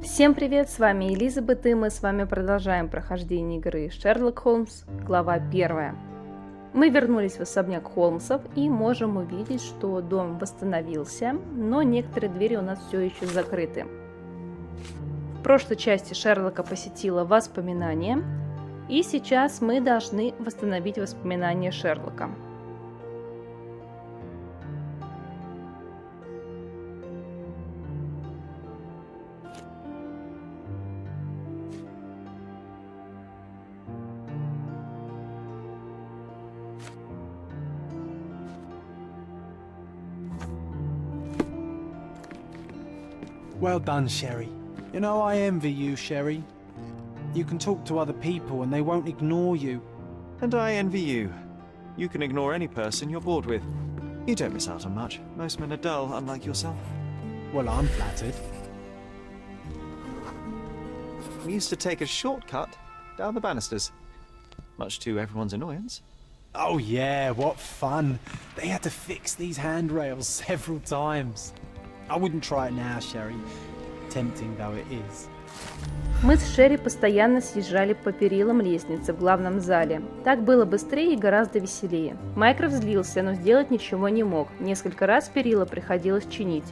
Всем привет, с вами Элизабет, и мы с вами продолжаем прохождение игры Шерлок Холмс, глава первая. Мы вернулись в особняк Холмсов и можем увидеть, что дом восстановился, но некоторые двери у нас все еще закрыты. В прошлой части Шерлока посетила воспоминания, и сейчас мы должны восстановить воспоминания Шерлока. Well done, Sherry. You know, I envy you, Sherry. You can talk to other people and they won't ignore you. And I envy you. You can ignore any person you're bored with. You don't miss out on much. Most men are dull, unlike yourself. Well, I'm flattered. We used to take a shortcut down the banisters, much to everyone's annoyance. Oh yeah, what fun. They had to fix these handrails several times. I wouldn't try it now, Sherry, tempting though it is. Мы с Шерри постоянно съезжали по перилам лестницы в главном зале. Так было быстрее и гораздо веселее. Майкрофт злился, но сделать ничего не мог. Несколько раз перила приходилось чинить.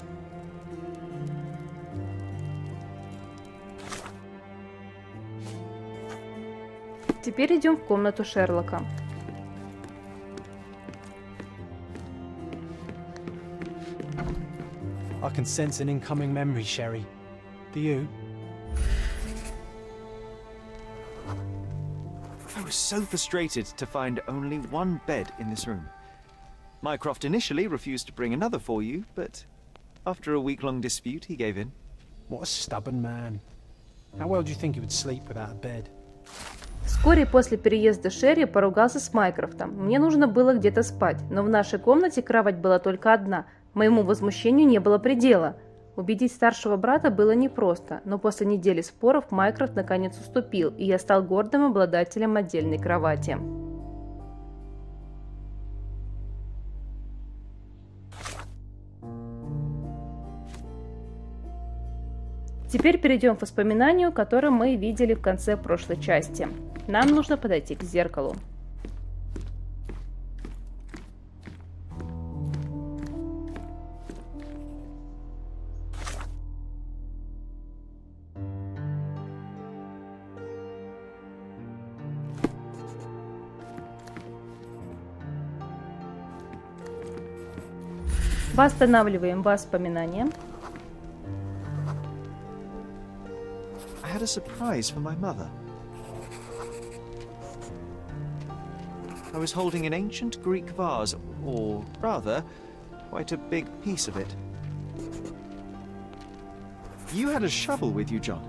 Теперь идем в комнату Шерлока. I can sense an incoming memory, Sherry. Do you? I was so frustrated to find only one bed in this room. Mycroft initially refused to bring another for you, but after a week-long dispute, he gave in. What a stubborn man. How well do you think he would sleep without a bed? Вскоре после переезда Шерри поругался с Майкрофтом. Мне нужно было где-то спать, но в нашей комнате кровать была только одна. Моему возмущению не было предела. Убедить старшего брата было непросто, но после недели споров Майкрофт наконец уступил, и я стал гордым обладателем отдельной кровати. Теперь перейдем к воспоминанию, которое мы видели в конце прошлой части. Нам нужно подойти к зеркалу. Восстанавливаем воспоминания. I had a surprise for my mother. I was holding an ancient Greek vase, or rather, quite a big piece of it. You had a shovel with you, John.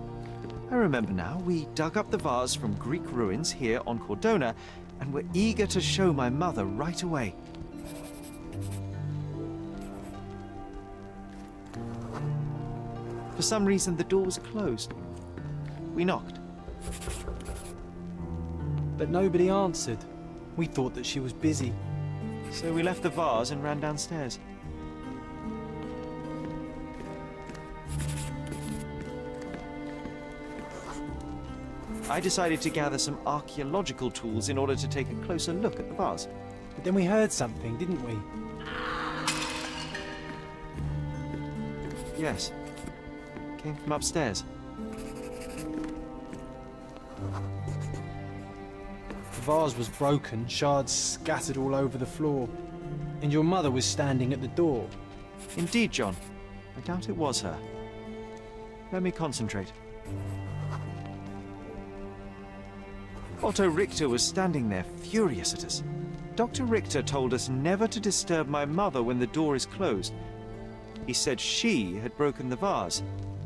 I remember now, we dug up the vase from Greek ruins here on Cordona, and were eager to show my mother right away. For some reason, the door was closed. We knocked. But nobody answered. We thought that she was busy. So we left the vase and ran downstairs. I decided to gather some archaeological tools in order to take a closer look at the vase. But then we heard something, didn't we? Yes. Came from upstairs. The vase was broken, shards scattered all over the floor. And your mother was standing at the door. Indeed, John. I doubt it was her. Let me concentrate. Otto Richter was standing there, furious at us. Dr. Richter told us never to disturb my mother when the door is closed. He said she had broken the vase.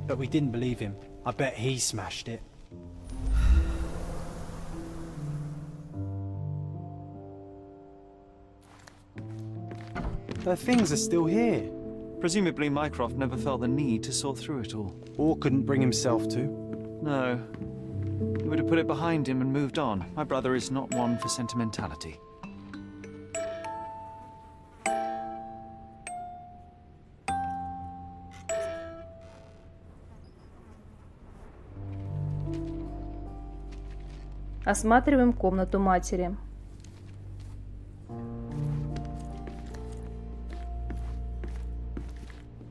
But we didn't believe him. I bet he smashed it. The things are still here. Presumably Mycroft never felt the need to sort through it all. Or couldn't bring himself to. No. He would have put it behind him and moved on. My brother is not one for sentimentality. Осматриваем комнату матери.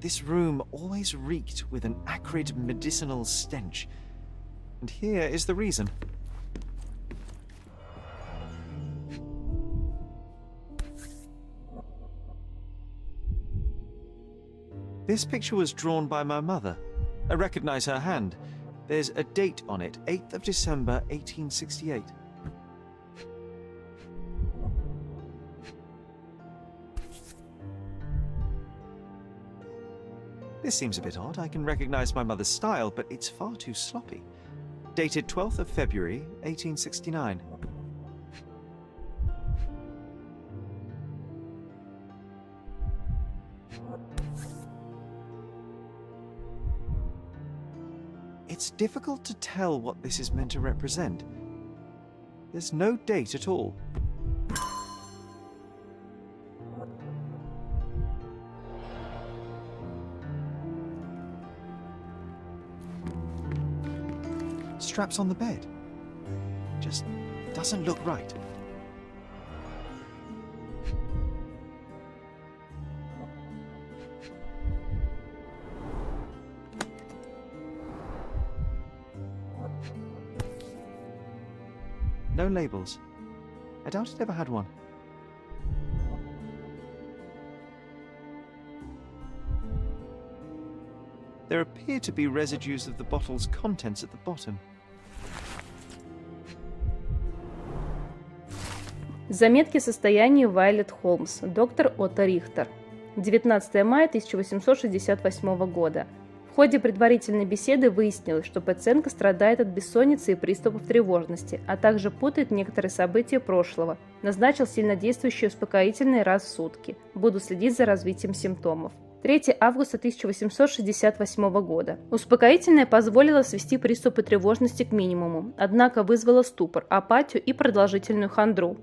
This room always reeked with an acrid medicinal stench. And here is the reason. This picture was drawn by my mother. I recognize her hand. There's a date on it, 8th of December, 1868. This seems a bit odd. I can recognize my mother's style, but it's far too sloppy. Dated 12th of February, 1869. It's difficult to tell what this is meant to represent. There's no date at all. Straps on the bed. Just doesn't look right. No labels. I doubt it ever had one. There appear to be residues of the bottle's contents at the bottom. Заметки состояния Вайлет Холмс, доктор Отто Рихтер. 19 мая 1868 года. В ходе предварительной беседы выяснилось, что пациентка страдает от бессонницы и приступов тревожности, а также путает некоторые события прошлого. Назначил сильнодействующие успокоительные раз в сутки. Буду следить за развитием симптомов. 3 августа 1868 года. Успокоительное позволило свести приступы тревожности к минимуму, однако вызвало ступор, апатию и продолжительную хандру.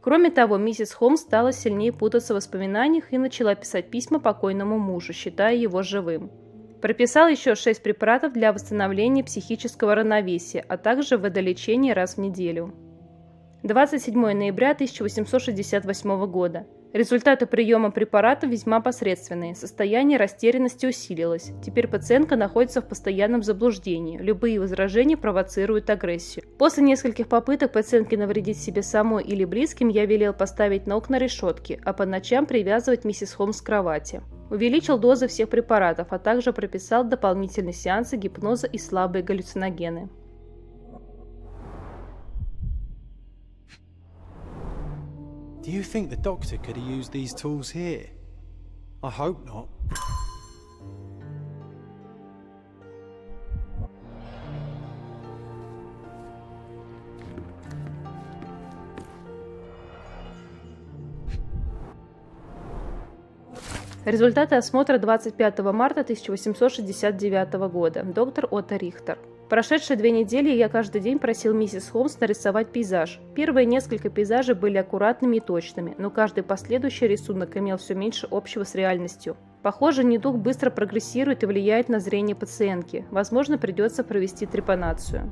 Кроме того, миссис Холмс стала сильнее путаться в воспоминаниях и начала писать письма покойному мужу, считая его живым. Прописал еще 6 препаратов для восстановления психического равновесия, а также водолечение раз в неделю. 27 ноября 1868 года. Результаты приема препаратов весьма посредственные. Состояние растерянности усилилось. Теперь пациентка находится в постоянном заблуждении. Любые возражения провоцируют агрессию. После нескольких попыток пациентки навредить себе самой или близким я велел поставить на окна решетки, а по ночам привязывать миссис Холмс к кровати. Увеличил дозы всех препаратов, а также прописал дополнительные сеансы гипноза и слабые галлюциногены. Do you think the doctor could have used these tools here? I hope not. Результаты осмотра 25 марта 1869 года. Доктор Отто Рихтер. Прошедшие 2 недели я каждый день просил миссис Холмс нарисовать пейзаж. Первые несколько пейзажей были аккуратными и точными, но каждый последующий рисунок имел все меньше общего с реальностью. Похоже, недуг быстро прогрессирует и влияет на зрение пациентки. Возможно, придется провести трепанацию.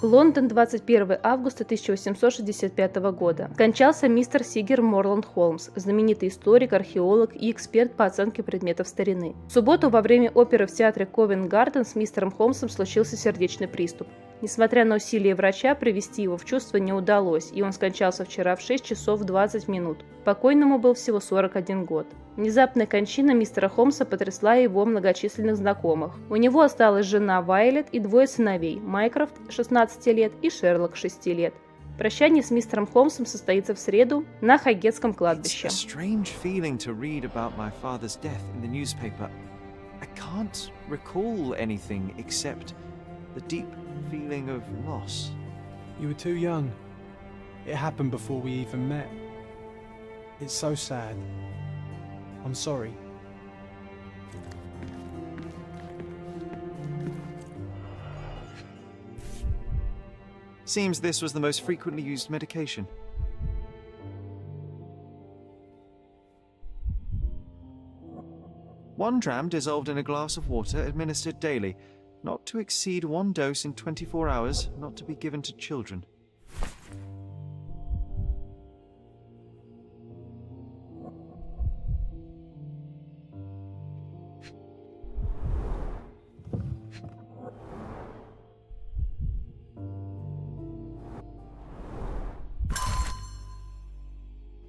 Лондон, 21 августа 1865 года. Скончался мистер Сигер Морланд Холмс, знаменитый историк, археолог и эксперт по оценке предметов старины. В субботу во время оперы в театре Ковент-Гарден с мистером Холмсом случился сердечный приступ. Несмотря на усилия врача, привести его в чувство не удалось, и он скончался вчера в 6 часов 20 минут. Покойному был всего 41 год. Внезапная кончина мистера Холмса потрясла его многочисленных знакомых. У него осталась жена Вайлет и 2 сыновей – Майкрофт, 16 лет, и Шерлок, 6 лет. Прощание с мистером Холмсом состоится в среду на Хайгетском кладбище. Feeling of loss. You were too young. It happened before we even met. It's so sad. I'm sorry. Seems this was the most frequently used medication. One dram dissolved in a glass of water administered daily. Not to exceed 1 dose in 24 hours, not to be given to children.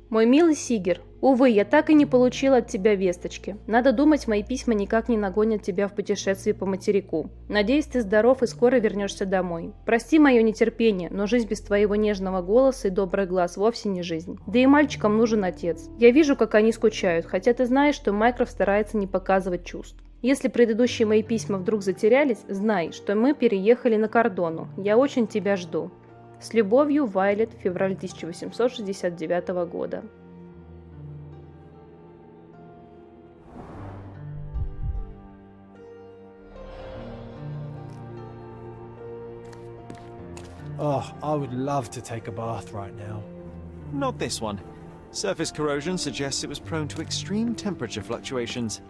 Мой милый Сигер, увы, я так и не получила от тебя весточки. Надо думать, мои письма никак не нагонят тебя в путешествии по материку. Надеюсь, ты здоров и скоро вернешься домой. Прости мое нетерпение, но жизнь без твоего нежного голоса и добрых глаз вовсе не жизнь. Да и мальчикам нужен отец. Я вижу, как они скучают, хотя ты знаешь, что Майкрофт старается не показывать чувств. Если предыдущие мои письма вдруг затерялись, знай, что мы переехали на Кордону. Я очень тебя жду. С любовью, Вайлет, февраль 1869 года. Oh, I would love to take a bath right now. Not this one. Surface corrosion suggests it was prone to extreme temperature fluctuations.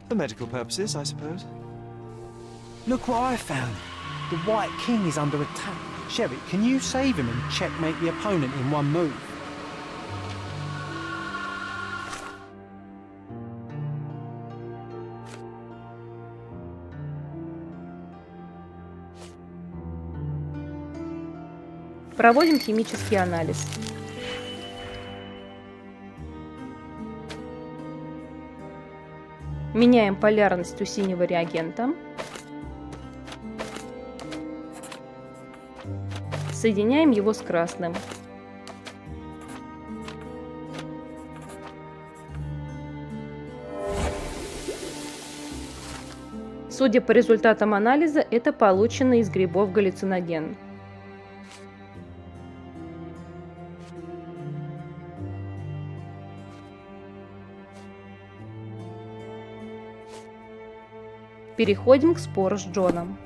For medical purposes, I suppose. Look what I found. The White King is under attack. Sherry, can you save him and checkmate the opponent in one move? Проводим химический анализ. Меняем полярность у синего реагента. Соединяем его с красным. Судя по результатам анализа, это полученный из грибов галлюциноген. Переходим к спору с Джоном.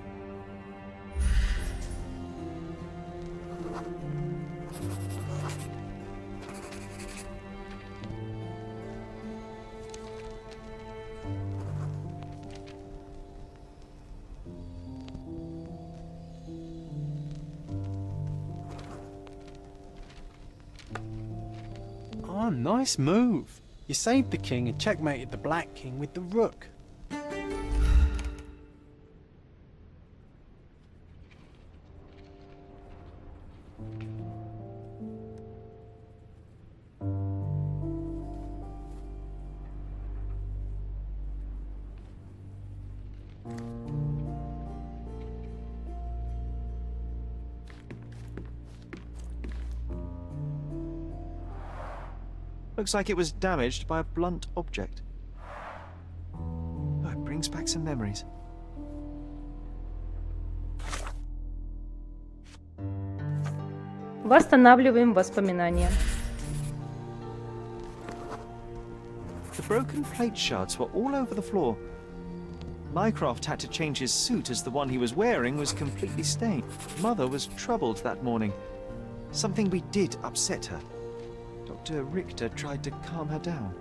Oh, nice move. You saved the king and checkmated the black king with the rook. Looks like it was damaged by a blunt object. Oh, it brings back some memories. Восстанавливаем воспоминания. The broken plate shards were all over the floor. Mycroft had to change his suit as the one he was wearing was completely stained. Mother was troubled that morning. Something we did upset her. Dr. Richter tried to calm her down.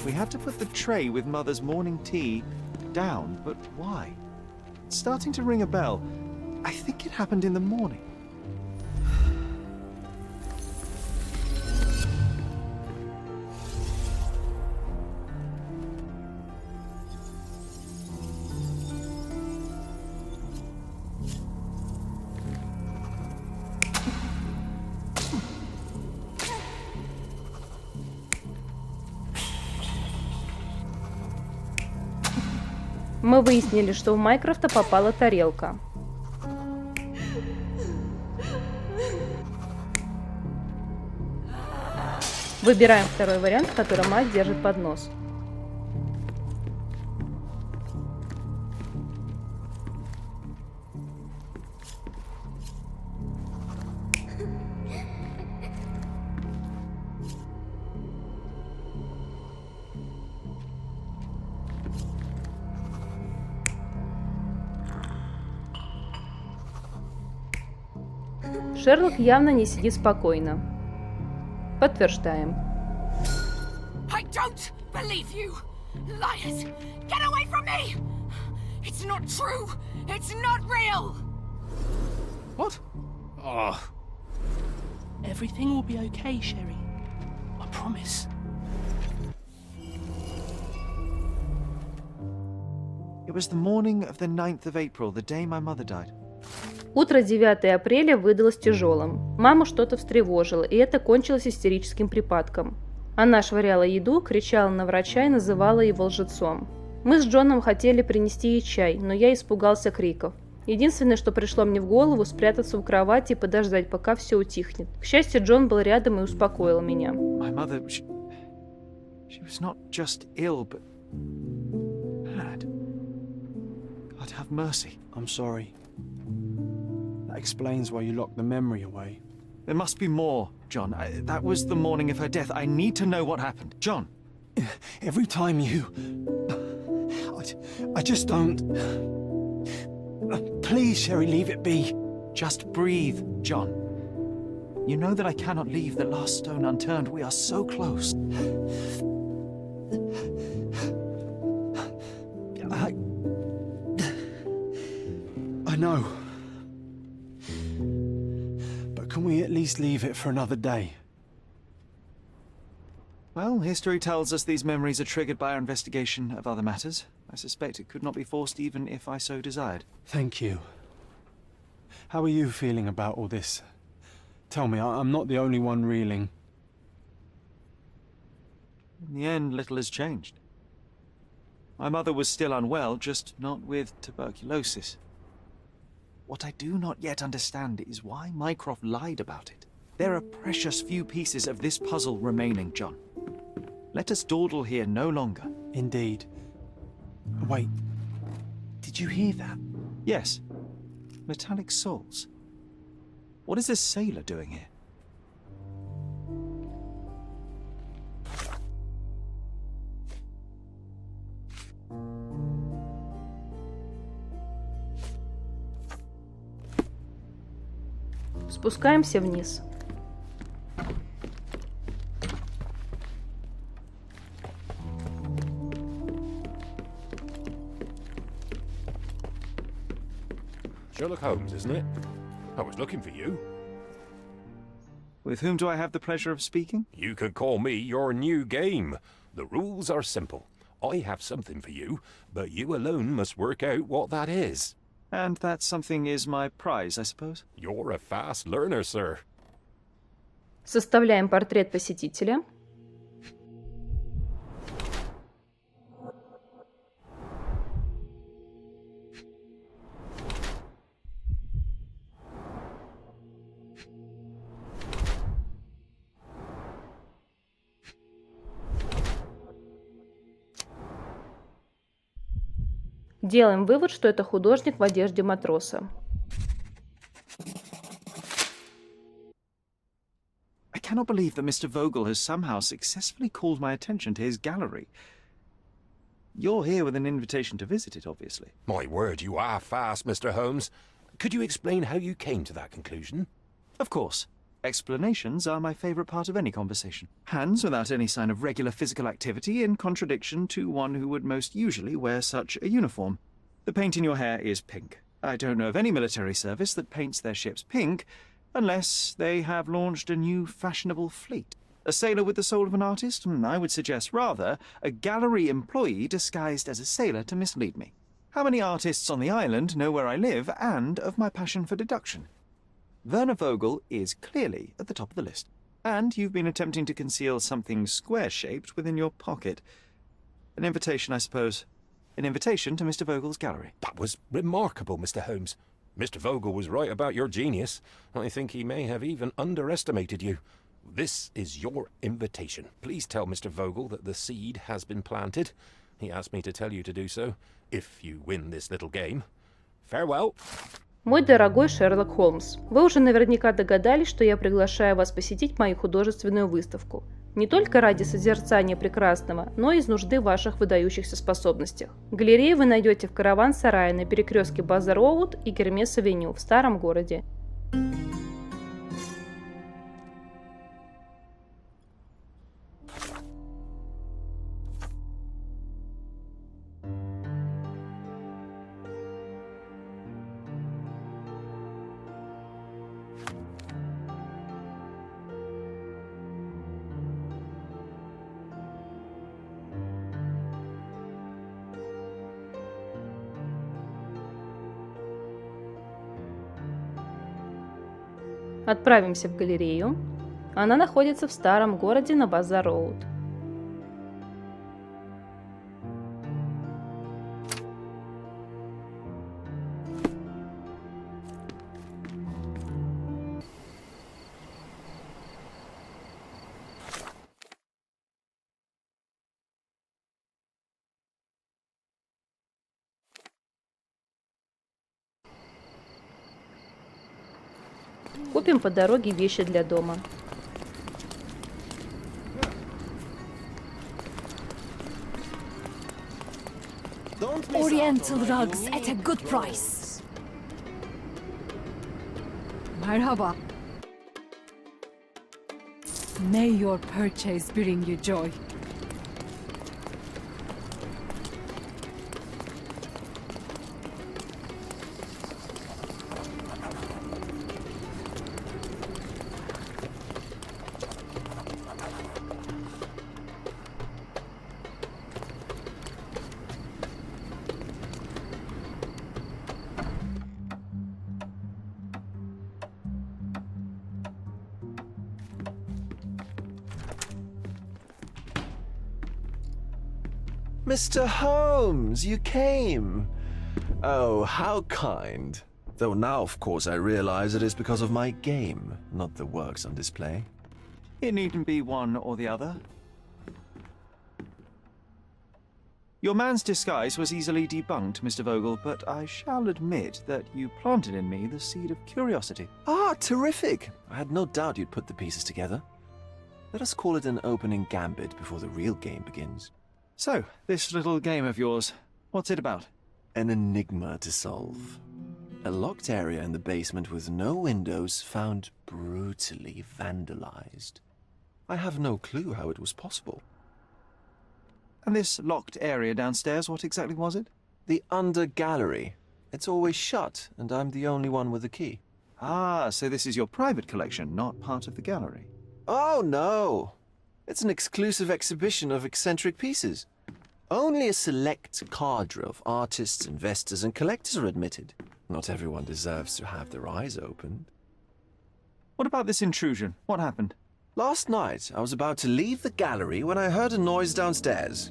We had to put the tray with Mother's morning tea down, but why? It's starting to ring a bell. I think it happened in the morning. Мы выяснили, что в Майкрофта попала тарелка. Выбираем второй вариант, в котором мать держит поднос. Шерлок явно не сидит спокойно. Подтверждаем. I don't believe you! Liars! Get away from me! It's not true! It's not real! What? Oh. Everything will be okay, Sherry. I promise. It was the morning of the 9th of April, the day my mother died. Утро 9 апреля выдалось тяжелым. Маму что-то встревожило, и это кончилось истерическим припадком. Она швыряла еду, кричала на врача и называла его лжецом. Мы с Джоном хотели принести ей чай, но я испугался криков. Единственное, что пришло мне в голову, спрятаться у кровати и подождать, пока все утихнет. К счастью, Джон был рядом и успокоил меня. My mother, she was not just ill, but mad. God have mercy. I'm sorry. That explains why you locked the memory away. There must be more, John. That was the morning of her death. I need to know what happened. John! Every time you... I just don't... Please, Sherry, leave it be. Just breathe, John. You know that I cannot leave the last stone unturned. We are so close. I know. But can we at least leave it for another day? Well, history tells us these memories are triggered by our investigation of other matters. I suspect it could not be forced even if I so desired. Thank you. How are you feeling about all this? Tell me, I'm not the only one reeling. In the end, little has changed. My mother was still unwell, just not with tuberculosis. What I do not yet understand is why Mycroft lied about it. There are precious few pieces of this puzzle remaining, John. Let us dawdle here no longer. Indeed. Wait, did you hear that? Yes. Metallic soles. What is this sailor doing here? Спускаемся вниз. Sherlock Holmes, isn't it? I was looking for you. With whom do I have the pleasure of speaking? You can call me your new game. The rules are simple. I have something for you, but you alone must work out what that is. And that something is my prize, I suppose? You're a fast learner, sir. Составляем портрет посетителя. Делаем вывод, что это художник в одежде матроса. I cannot believe that Mr. Vogel has somehow successfully called my attention to his gallery. You're here with an invitation to visit it, obviously. My word, you are fast, Mr. Holmes. Could you explain how you came to that conclusion? Of course. Explanations are my favourite part of any conversation. Hands without any sign of regular physical activity in contradiction to one who would most usually wear such a uniform. The paint in your hair is pink. I don't know of any military service that paints their ships pink unless they have launched a new fashionable fleet. A sailor with the soul of an artist? I would suggest rather a gallery employee disguised as a sailor to mislead me. How many artists on the island know where I live and of my passion for deduction? Werner Vogel is clearly at the top of the list. And you've been attempting to conceal something square-shaped within your pocket. An invitation, I suppose. An invitation to Mr. Vogel's gallery. That was remarkable, Mr. Holmes. Mr. Vogel was right about your genius. I think he may have even underestimated you. This is your invitation. Please tell Mr. Vogel that the seed has been planted. He asked me to tell you to do so, if you win this little game. Farewell. Мой дорогой Шерлок Холмс, вы уже наверняка догадались, что я приглашаю вас посетить мою художественную выставку. Не только ради созерцания прекрасного, но и из нужды в ваших выдающихся способностях. Галерею вы найдете в караван-сарае на перекрестке Базар-Роуд и Гермес-Авеню в старом городе. Отправимся в галерею. Она находится в старом городе на Базар-Роуд. Купим по дороге вещи для дома. Oriental rugs at a good price. Merhaba. May your purchase bring you joy. Mr. Holmes, you came! Oh, how kind. Though now, of course, I realize it is because of my game, not the works on display. It needn't be one or the other. Your man's disguise was easily debunked, Mr. Vogel, but I shall admit that you planted in me the seed of curiosity. Ah, terrific! I had no doubt you'd put the pieces together. Let us call it an opening gambit before the real game begins. So, this little game of yours, what's it about? An enigma to solve. A locked area in the basement with no windows found brutally vandalized. I have no clue how it was possible. And this locked area downstairs, what exactly was it? The under gallery. It's always shut, and I'm the only one with the key. Ah, so this is your private collection, not part of the gallery. Oh, no! It's an exclusive exhibition of eccentric pieces. Only a select cadre of artists, investors, and collectors are admitted. Not everyone deserves to have their eyes opened. What about this intrusion? What happened? Last night, I was about to leave the gallery when I heard a noise downstairs.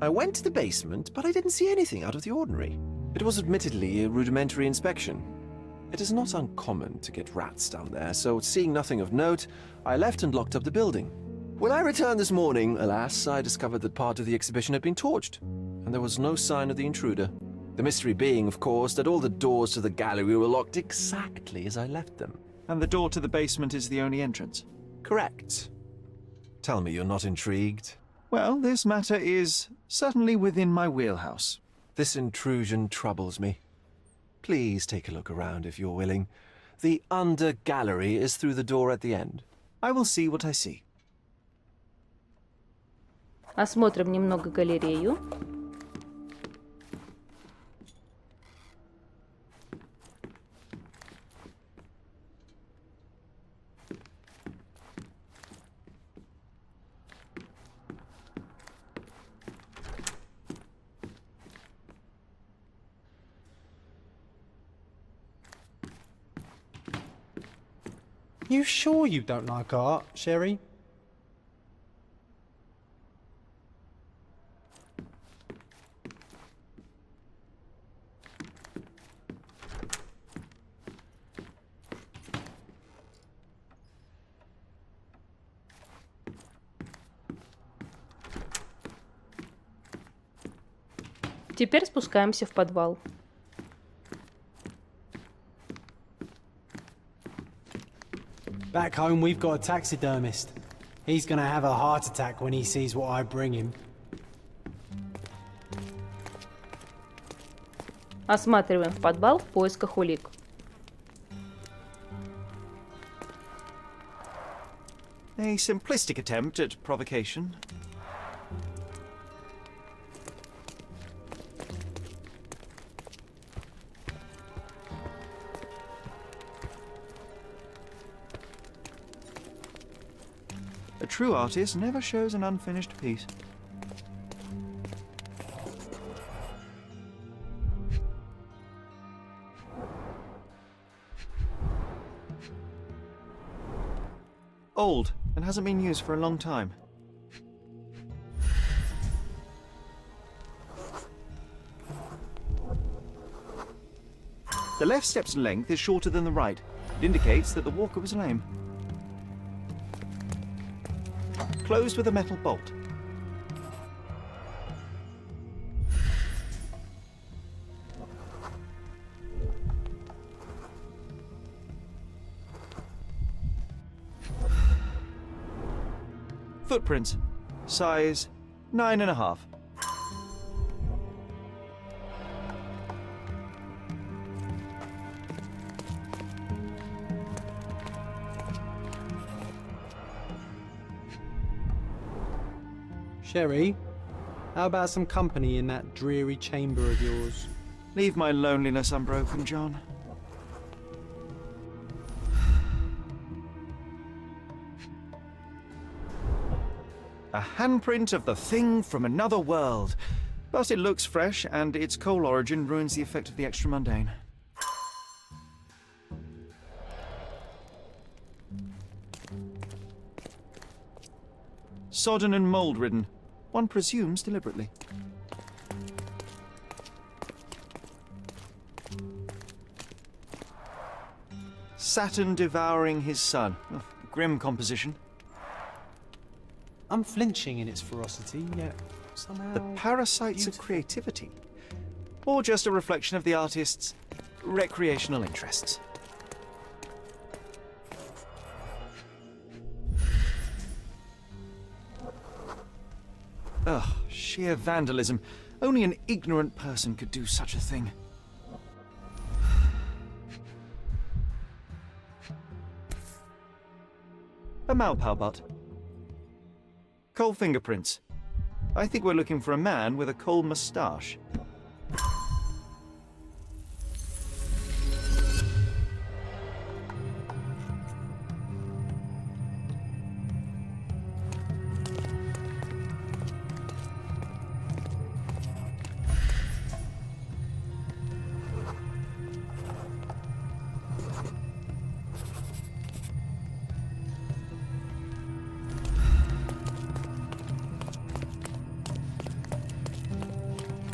I went to the basement, but I didn't see anything out of the ordinary. It was admittedly a rudimentary inspection. It is not uncommon to get rats down there, so seeing nothing of note, I left and locked up the building. When I returned this morning, alas, I discovered that part of the exhibition had been torched, and there was no sign of the intruder. The mystery being, of course, that all the doors to the gallery were locked exactly as I left them. And the door to the basement is the only entrance? Correct. Tell me you're not intrigued. Well, this matter is certainly within my wheelhouse. This intrusion troubles me. Please take a look around if you're willing. The under gallery is through the door at the end. I will see what I see. Осмотрим немного галерею. You sure you don't like art, Sherry? Теперь спускаемся в подвал. Back home, we've got a taxidermist. He's gonna have a heart attack when he sees what I bring him. Осматриваем в подвал в поисках улик. A simplistic attempt at provocation. A true artist never shows an unfinished piece. Old and hasn't been used for a long time. The left step's length is shorter than the right. It indicates that the walker was lame. Closed with a metal bolt. Footprints. Size 9.5. Sherry, how about some company in that dreary chamber of yours? Leave my loneliness unbroken, John. A handprint of the thing from another world. But it looks fresh, and its coal origin ruins the effect of the extra mundane. Sodden and mold-ridden. One presumes deliberately. Saturn devouring his son. Oh, grim composition. Unflinching in its ferocity, yet somehow... The parasites of creativity. Or just a reflection of the artist's recreational interests. Ugh, sheer vandalism. Only an ignorant person could do such a thing. A Maupau butt. Coal fingerprints. I think we're looking for a man with a coal moustache.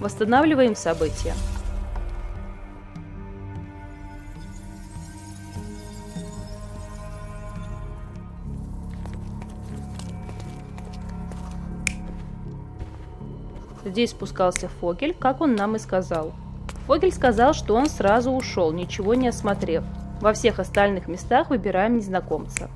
Восстанавливаем события. Здесь спускался Фогель, как он нам и сказал. Фогель сказал, что он сразу ушел, ничего не осмотрев. Во всех остальных местах выбираем незнакомца.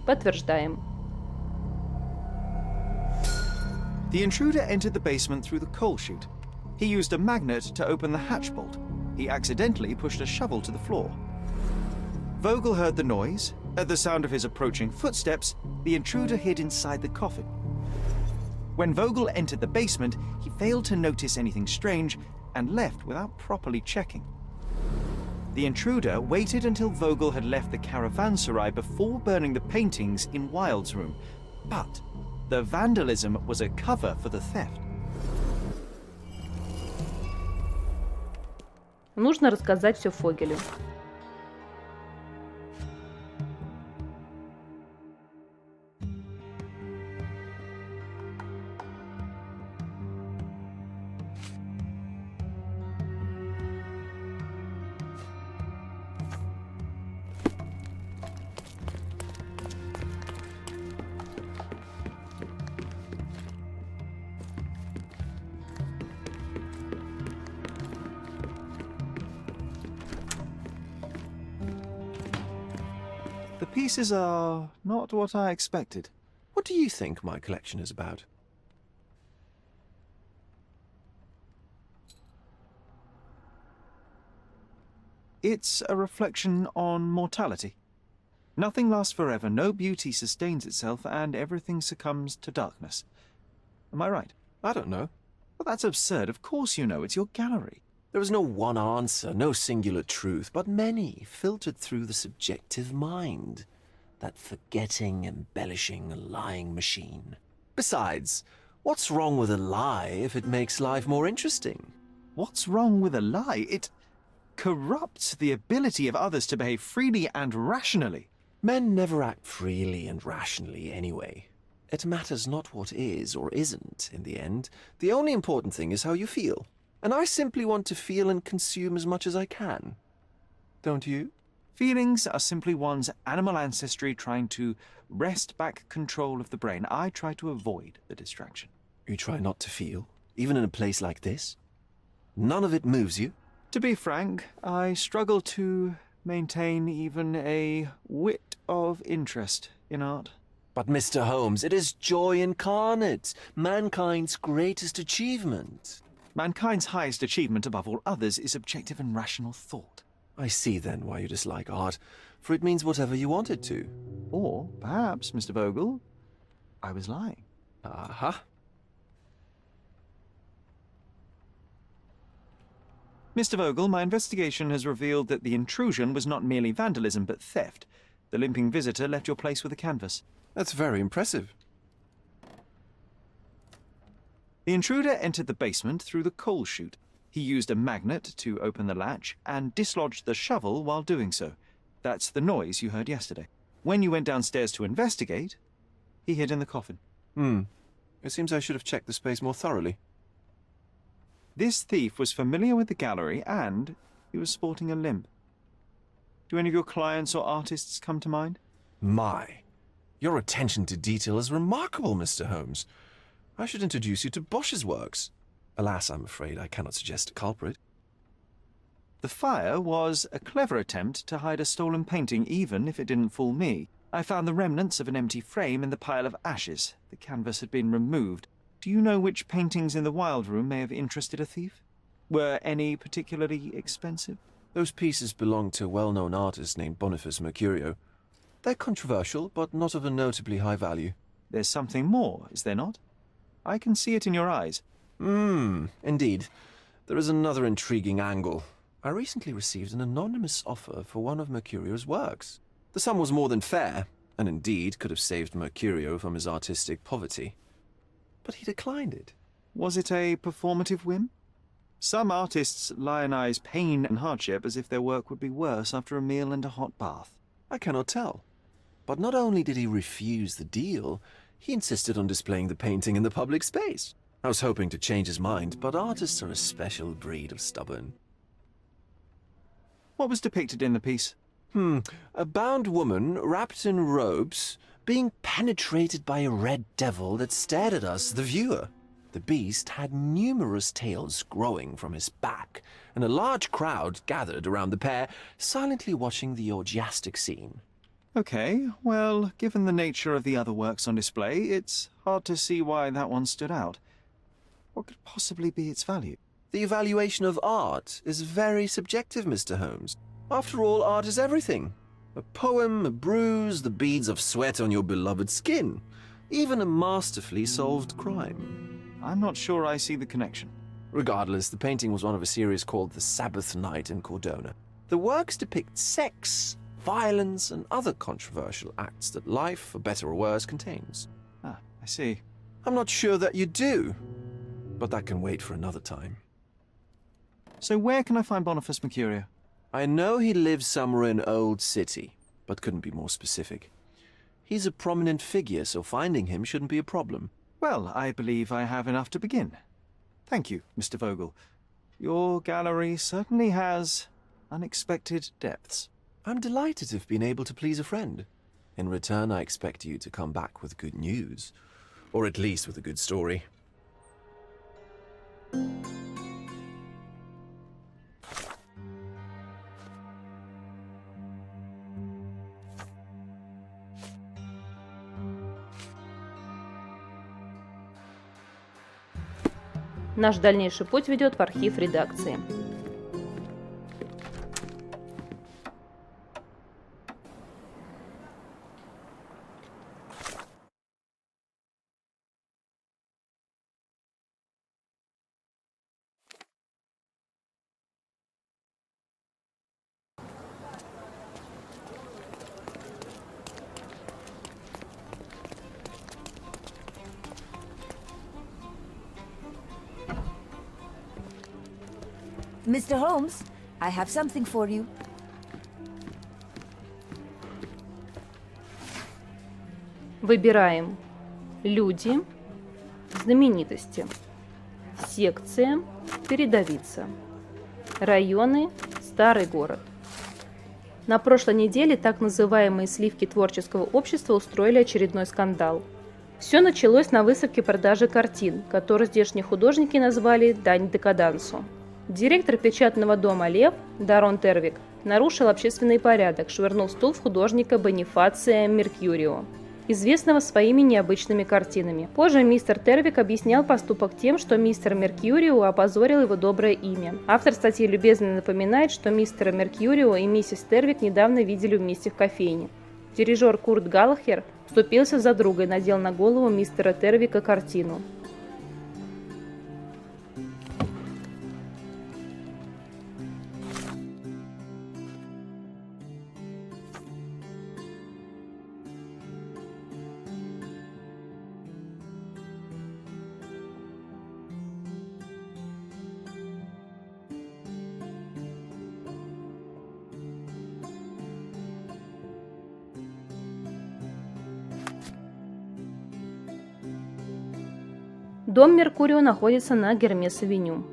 Подтверждаем. The intruder entered the basement through the coal chute. He used a magnet to open the hatch bolt. He accidentally pushed a shovel to the floor. Vogel heard the noise. At the sound of his approaching footsteps, the intruder hid inside the coffin. When Vogel entered the basement, he failed to notice anything strange and left without properly checking. The intruder waited until Vogel had left the caravanserai before burning the paintings in Wilde's room. But the vandalism was a cover for the theft. Нужно рассказать все Фогелю. The pieces are not what I expected. What do you think my collection is about? It's a reflection on mortality. Nothing lasts forever, no beauty sustains itself, and everything succumbs to darkness. Am I right? I don't know. Well, that's absurd. Of course you know. It's your gallery. There is no one answer, no singular truth, but many filtered through the subjective mind. That forgetting, embellishing, lying machine. Besides, what's wrong with a lie if it makes life more interesting? What's wrong with a lie? It corrupts the ability of others to behave freely and rationally. Men never act freely and rationally anyway. It matters not what is or isn't in the end. The only important thing is how you feel. And I simply want to feel and consume as much as I can. Don't you? Feelings are simply one's animal ancestry trying to wrest back control of the brain. I try to avoid the distraction. You try not to feel, even in a place like this? None of it moves you? To be frank, I struggle to maintain even a whit of interest in art. But Mr. Holmes, it is joy incarnate, mankind's greatest achievement. Mankind's highest achievement above all others is objective and rational thought. I see then why you dislike art, for it means whatever you want it to. Or perhaps, Mr. Vogel, I was lying. Aha. Mr. Vogel, my investigation has revealed that the intrusion was not merely vandalism but theft. The limping visitor left your place with a canvas. That's very impressive. The intruder entered the basement through the coal chute. He used a magnet to open the latch and dislodged the shovel while doing so. That's the noise you heard yesterday. When you went downstairs to investigate, he hid in the coffin. It seems I should have checked the space more thoroughly. This thief was familiar with the gallery and he was sporting a limp. Do any of your clients or artists come to mind? My, your attention to detail is remarkable, Mr. Holmes. I should introduce you to Bosch's works. Alas, I'm afraid I cannot suggest a culprit. The fire was a clever attempt to hide a stolen painting, even if it didn't fool me. I found the remnants of an empty frame in the pile of ashes. The canvas had been removed. Do you know which paintings in the Wild Room may have interested a thief? Were any particularly expensive? Those pieces belong to a well-known artist named Boniface Mercurio. They're controversial, but not of a notably high value. There's something more, is there not? I can see it in your eyes. Indeed. There is another intriguing angle. I recently received an anonymous offer for one of Mercurio's works. The sum was more than fair, and indeed could have saved Mercurio from his artistic poverty. But he declined it. Was it a performative whim? Some artists lionize pain and hardship as if their work would be worse after a meal and a hot bath. I cannot tell. But not only did he refuse the deal, he insisted on displaying the painting in the public space. I was hoping to change his mind, but artists are a special breed of stubborn. What was depicted in the piece? A bound woman, wrapped in robes, being penetrated by a red devil that stared at us, the viewer. The beast had numerous tails growing from his back, and a large crowd gathered around the pair, silently watching the orgiastic scene. Okay, well, given the nature of the other works on display, it's hard to see why that one stood out. What could possibly be its value? The evaluation of art is very subjective, Mr. Holmes. After all, art is everything. A poem, a bruise, the beads of sweat on your beloved skin. Even a masterfully solved crime. I'm not sure I see the connection. Regardless, the painting was one of a series called The Sabbath Night in Cordona. The works depict sex, violence, and other controversial acts that life, for better or worse, contains. Ah, I see. I'm not sure that you do, but that can wait for another time. So where can I find Boniface Mercurio? I know he lives somewhere in Old City, but couldn't be more specific. He's a prominent figure, so finding him shouldn't be a problem. Well, I believe I have enough to begin. Thank you, Mr. Vogel. Your gallery certainly has unexpected depths. I'm delighted to have been able to please a friend. In return, I expect you to come back with good news. Or at least with a good story. Наш дальнейший путь ведет в архив редакции. Mr. Holmes, I have something for you. Выбираем люди, знаменитости, секция, передовица, районы, старый город. На прошлой неделе так называемые сливки творческого общества устроили очередной скандал. Все началось на выставке продажи картин, которую здешние художники назвали «Дань декадансу». Директор печатного дома «Лев» Дарон Тервик нарушил общественный порядок, швырнув стул в художника Бонифация Меркьюрио, известного своими необычными картинами. Позже мистер Тервик объяснял поступок тем, что мистер Меркьюрио опозорил его доброе имя. Автор статьи любезно напоминает, что мистера Меркьюрио и миссис Тервик недавно видели вместе в кофейне. Дирижер Курт Галлахер вступился за друга и надел на голову мистера Тервика картину. Дом Меркурио находится на Гермес-авеню.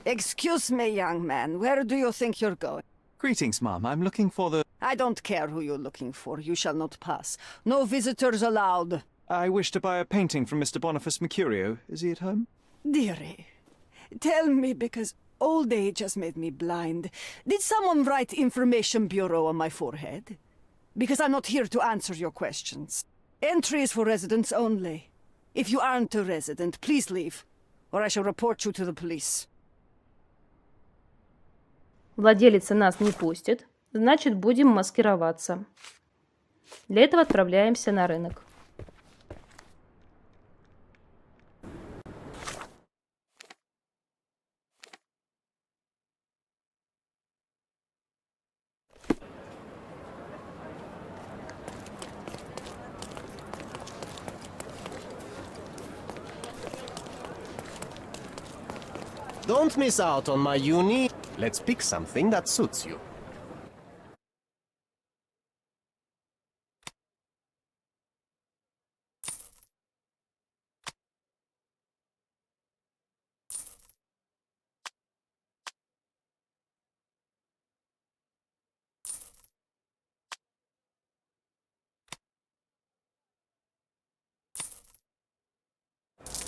Excuse me, young man. Where do you think you're going? Greetings, ma'am. I'm looking for the... I don't care who you're looking for. You shall not pass. No visitors allowed. I wish to buy a painting from Mr. Boniface Mercurio. Is he at home? Dearie, tell me, because old age has made me blind. Did someone write Information Bureau on my forehead? Because I'm not here to answer your questions. Entry is for residents only. If you aren't a resident, please leave, or I shall report you to the police. Владелица нас не пустит, значит, будем маскироваться. Для этого отправляемся на рынок. Don't miss out on my uni. Let's pick something that suits you.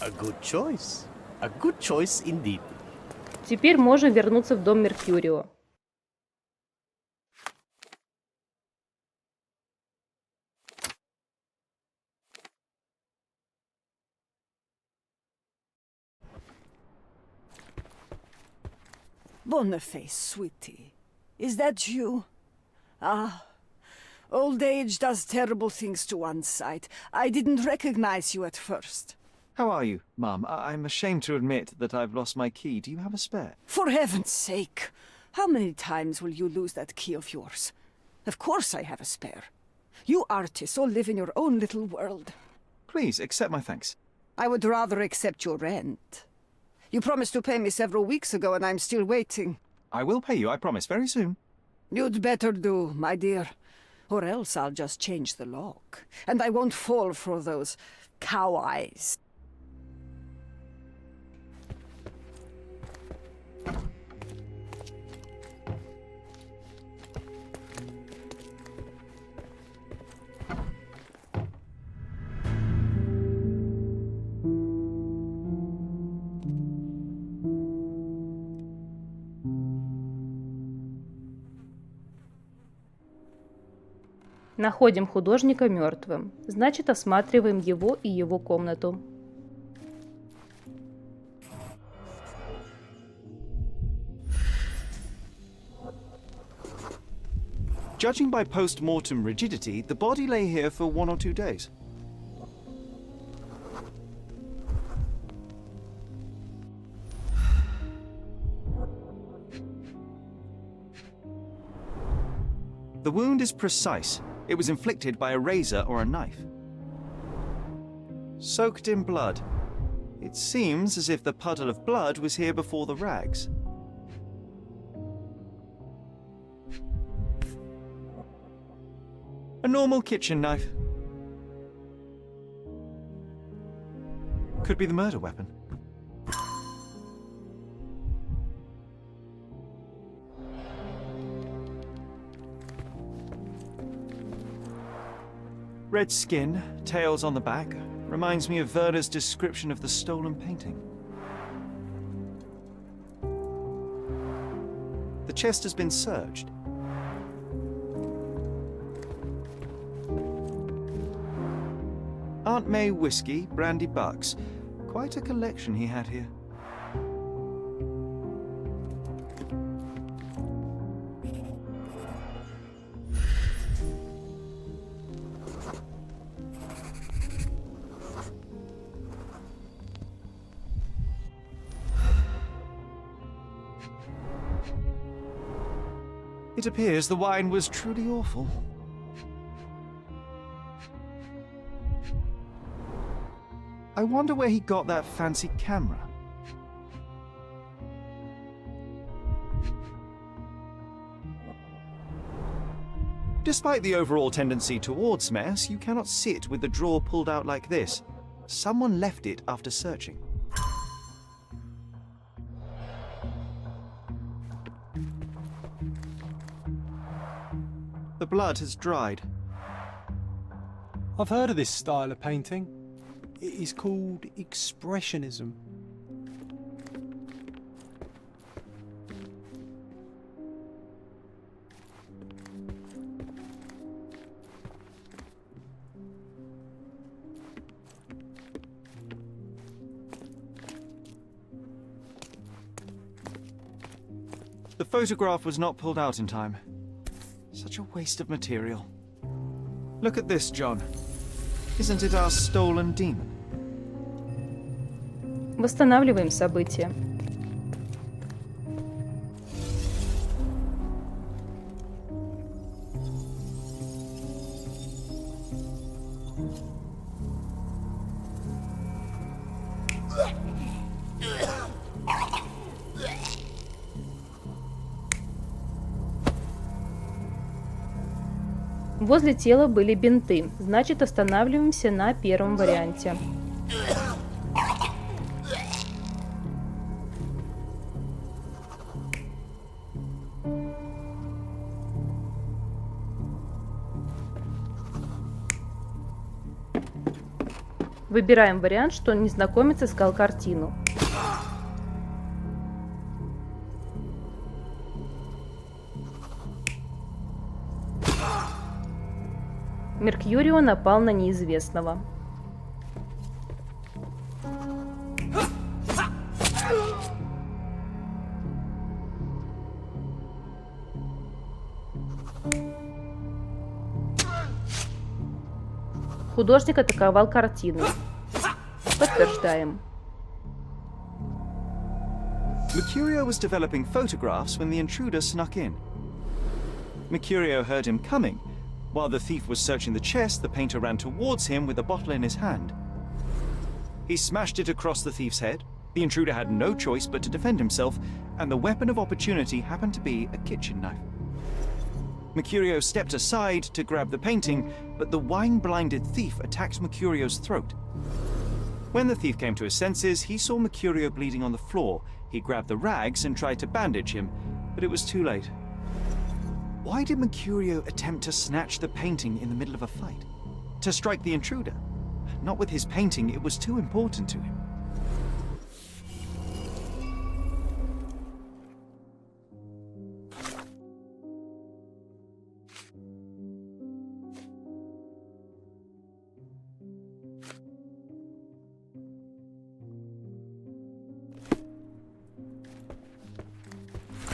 A good choice. A good choice indeed. Теперь можем вернуться в дом Меркьюрио. Boniface, sweetie. Is that you? Ah, old age does terrible things to one's sight. I didn't recognize you at first. How are you, Mum? I'm ashamed to admit that I've lost my key. Do you have a spare? For heaven's sake! How many times will you lose that key of yours? Of course I have a spare. You artists all live in your own little world. Please, accept my thanks. I would rather accept your rent. You promised to pay me several weeks ago and I'm still waiting. I will pay you, I promise, very soon. You'd better do, my dear. Or else I'll just change the lock. And I won't fall for those cow eyes. Находим художника мертвым. Значит, осматриваем его и его комнату. Judging by post-mortem rigidity, the body lay here for 1 or 2 days. The wound is precise. It was inflicted by a razor or a knife. Soaked in blood. It seems as if the puddle of blood was here before the rags. A normal kitchen knife. Could be the murder weapon. Red skin, tails on the back, reminds me of Werner's description of the stolen painting. The chest has been searched. Aunt May whiskey, brandy bucks. Quite a collection he had here. It appears the wine was truly awful. I wonder where he got that fancy camera. Despite the overall tendency towards mess, you cannot sit with the drawer pulled out like this. Someone left it after searching. The blood has dried. I've heard of this style of painting. It is called Expressionism. The photograph was not pulled out in time. Such a waste of material. Look at this, John. Isn't it our stolen demon? Восстанавливаем события. Возле тела были бинты, значит, останавливаемся на первом варианте. Выбираем вариант, что незнакомец искал картину. Меркьюрио напал на неизвестного. Художник атаковал картину. Подтверждаем. Mercurio was developing photographs when the intruder snuck in. Mercurio heard him coming. While the thief was searching the chest, the painter ran towards him with a bottle in his hand. He smashed it across the thief's head. The intruder had no choice but to defend himself, and the weapon of opportunity happened to be a kitchen knife. Mercurio stepped aside to grab the painting, but the wine-blinded thief attacked Mercurio's throat. When the thief came to his senses, he saw Mercurio bleeding on the floor. He grabbed the rags and tried to bandage him, but it was too late. Why did Mercurio attempt to snatch the painting in the middle of a fight? To strike the intruder? Not with his painting, it was too important to him.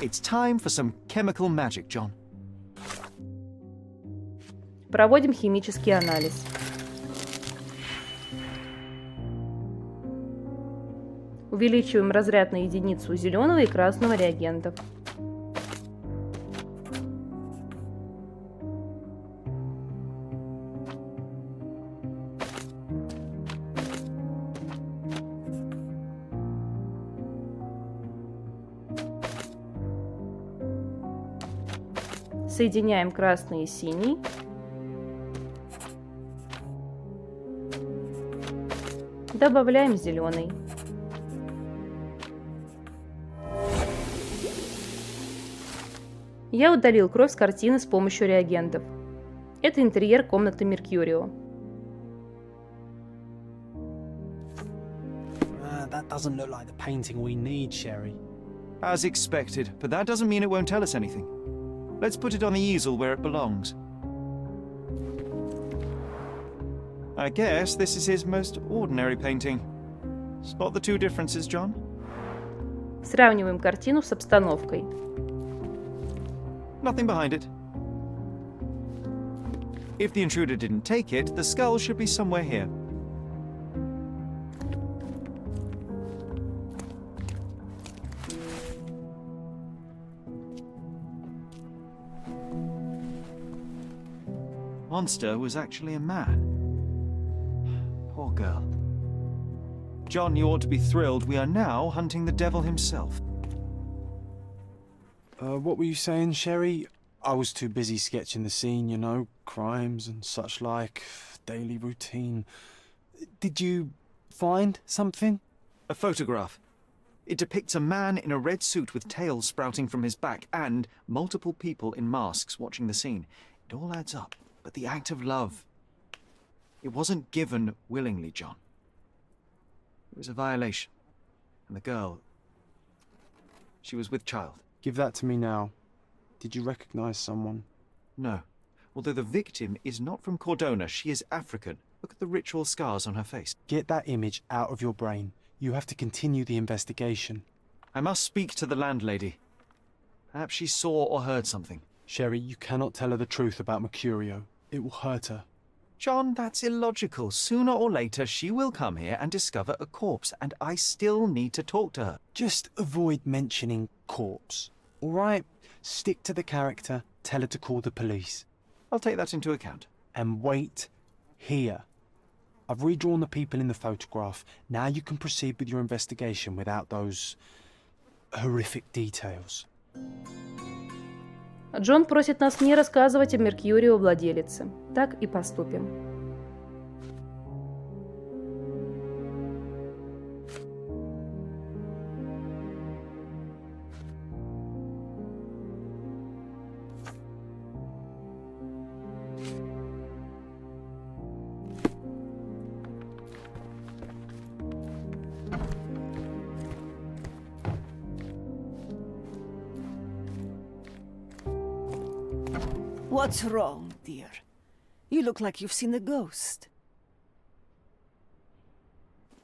It's time for some chemical magic, John. Проводим химический анализ. Увеличиваем разряд на единицу у зеленого и красного реагентов. Соединяем красный и синий. Добавляем зеленый. Я удалил кровь с картины с помощью реагентов. Это интерьер комнаты Меркьюрио. That doesn't look like the painting we need, Sherry. As expected, but that doesn't mean it won't tell us anything. Let's put it on the easel where it belongs. I guess this is his most ordinary painting. Spot the two differences, John? Сравниваем картину с обстановкой. Nothing behind it. If the intruder didn't take it, the skull should be somewhere here. Monster was actually a man. Poor girl. John, you ought to be thrilled. We are now hunting the devil himself. What were you saying, Sherry? I was too busy sketching the scene, you know, crimes and such like, daily routine. Did you find something? A photograph. It depicts a man in a red suit with tails sprouting from his back and multiple people in masks watching the scene. It all adds up. But the act of love, it wasn't given willingly, John. It was a violation. And the girl, she was with child. Give that to me now. Did you recognize someone? No. Although the victim is not from Cordona, she is African. Look at the ritual scars on her face. Get that image out of your brain. You have to continue the investigation. I must speak to the landlady. Perhaps she saw or heard something. Sherry, you cannot tell her the truth about Mercurio. It will hurt her. John, that's illogical. Sooner or later, she will come here and discover a corpse, and I still need to talk to her. Just avoid mentioning corpse, all right? Stick to the character, tell her to call the police. I'll take that into account. And wait here. I've redrawn the people in the photograph. Now you can proceed with your investigation without those horrific details. Джон просит нас не рассказывать о Меркьюрио владелице. Так и поступим. What's wrong, dear? You look like you've seen a ghost.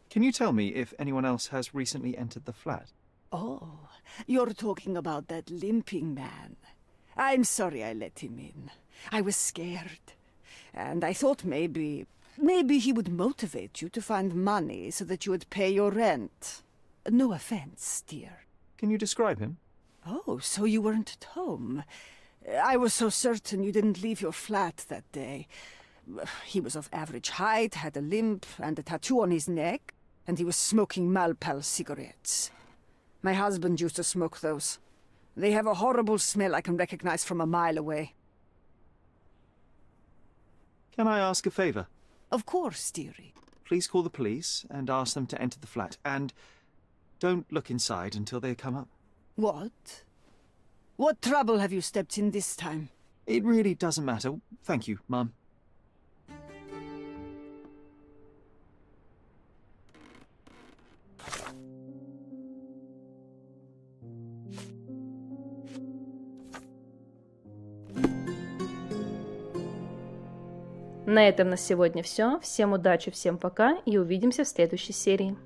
Can you tell me if anyone else has recently entered the flat? Oh, you're talking about that limping man. I'm sorry I let him in. I was scared. And I thought maybe Maybe he would motivate you to find money so that you would pay your rent. No offense, dear. Can you describe him? Oh, so you weren't at home. I was so certain you didn't leave your flat that day. He was of average height, had a limp and a tattoo on his neck, and he was smoking Malpal cigarettes. My husband used to smoke those. They have a horrible smell I can recognize from a mile away. Can I ask a favor? Of course, dearie. Please call the police and ask them to enter the flat, and don't look inside until they come up. What? What trouble have you stepped in this time? It really doesn't matter. Thank you, Mum. На этом на сегодня все. Всем удачи, всем пока и увидимся в следующей серии.